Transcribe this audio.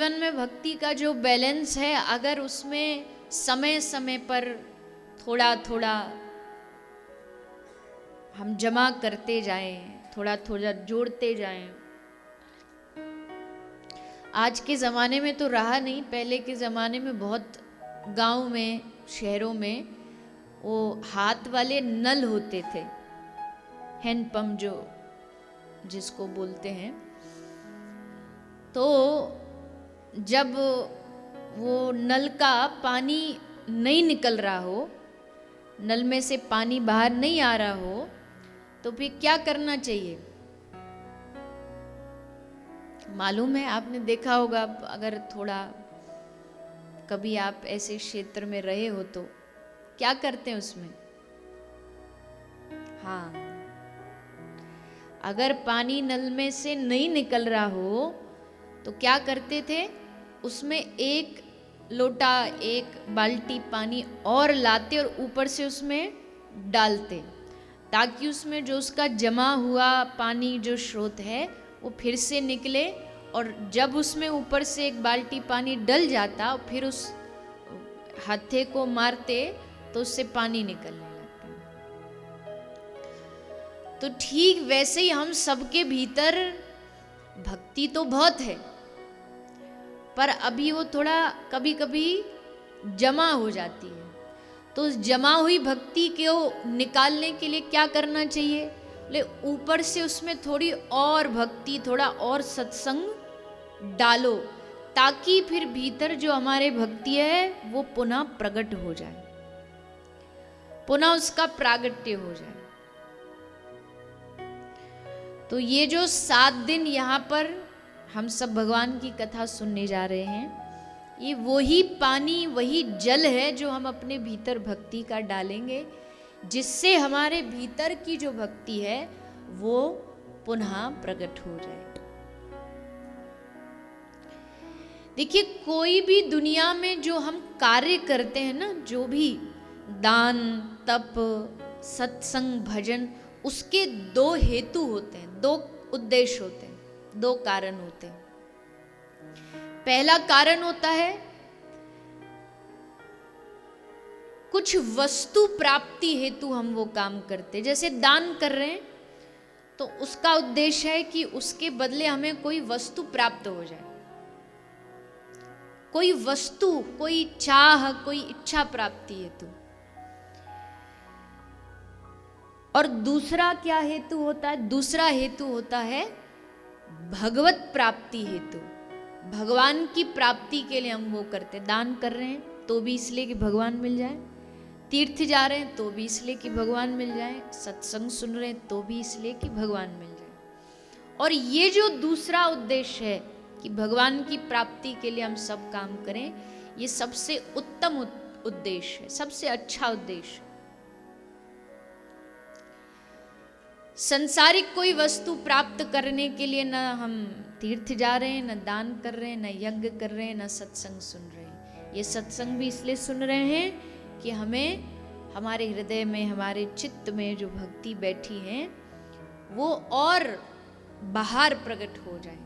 जीवन में भक्ति का जो बैलेंस है, अगर उसमें समय समय पर थोड़ा थोड़ा हम जमा करते जाएं, थोड़ा थोड़ा जोड़ते जाएं। आज के ज़माने में तो रहा नहीं, पहले के ज़माने में बहुत गांव में, शहरों में वो हाथ वाले नल होते थे, हैंडपंप जो जिसको बोलते हैं। तो जब वो नल का पानी नहीं निकल रहा हो, नल में से पानी बाहर नहीं आ रहा हो, तो फिर क्या करना चाहिए? मालूम है, आपने देखा होगा। अगर थोड़ा कभी आप ऐसे क्षेत्र में रहे हो तो क्या करते हैं उसमें? हाँ, अगर पानी नल में से नहीं निकल रहा हो तो क्या करते थे? उसमें एक लोटा, एक बाल्टी पानी और लाते और ऊपर से उसमें डालते, ताकि उसमें जो उसका जमा हुआ पानी जो स्रोत है वो फिर से निकले। और जब उसमें ऊपर से एक बाल्टी पानी डल जाता, फिर उस हत्थे को मारते तो उससे पानी निकलने लगता। तो ठीक वैसे ही हम सबके भीतर भक्ति तो बहुत है, पर अभी वो थोड़ा कभी कभी जमा हो जाती है। तो उस जमा हुई भक्ति को निकालने के लिए क्या करना चाहिए? बोले ऊपर से उसमें थोड़ी और भक्ति, थोड़ा और सत्संग डालो, ताकि फिर भीतर जो हमारे भक्ति है वो पुनः प्रकट हो जाए, पुनः उसका प्रागट्य हो जाए। तो ये जो 7 दिन यहाँ पर हम सब भगवान की कथा सुनने जा रहे हैं, ये वही पानी, वही जल है जो हम अपने भीतर भक्ति का डालेंगे, जिससे हमारे भीतर की जो भक्ति है वो पुनः प्रकट हो जाए। देखिए, कोई भी दुनिया में जो हम कार्य करते हैं ना, जो भी दान, तप, सत्संग, भजन, उसके 2 हेतु होते हैं, 2 उद्देश्य होते हैं, 2 कारण होते हैं। पहला कारण होता है कुछ वस्तु प्राप्ति हेतु हम वो काम करते हैं। जैसे दान कर रहे हैं तो उसका उद्देश्य है कि उसके बदले हमें कोई वस्तु प्राप्त हो जाए, कोई वस्तु, कोई चाह, कोई इच्छा प्राप्ति हेतु। और दूसरा क्या हेतु होता है? दूसरा हेतु होता है भगवत प्राप्ति हेतु। भगवान की प्राप्ति के लिए हम वो करते। दान कर रहे हैं तो भी इसलिए कि भगवान मिल जाए, तीर्थ जा रहे हैं तो भी इसलिए कि भगवान मिल जाए, सत्संग सुन रहे हैं तो भी इसलिए कि भगवान मिल जाए। और ये जो दूसरा उद्देश्य है कि भगवान की प्राप्ति के लिए हम सब काम करें, ये सबसे उत्तम उद्देश्य है, सबसे अच्छा उद्देश्य। संसारिक कोई वस्तु प्राप्त करने के लिए न हम तीर्थ जा रहे हैं, न दान कर रहे हैं, न यज्ञ कर रहे हैं, न सत्संग सुन रहे हैं। ये सत्संग भी इसलिए सुन रहे हैं कि हमें हमारे हृदय में, हमारे चित्त में जो भक्ति बैठी है वो और बाहर प्रकट हो जाए,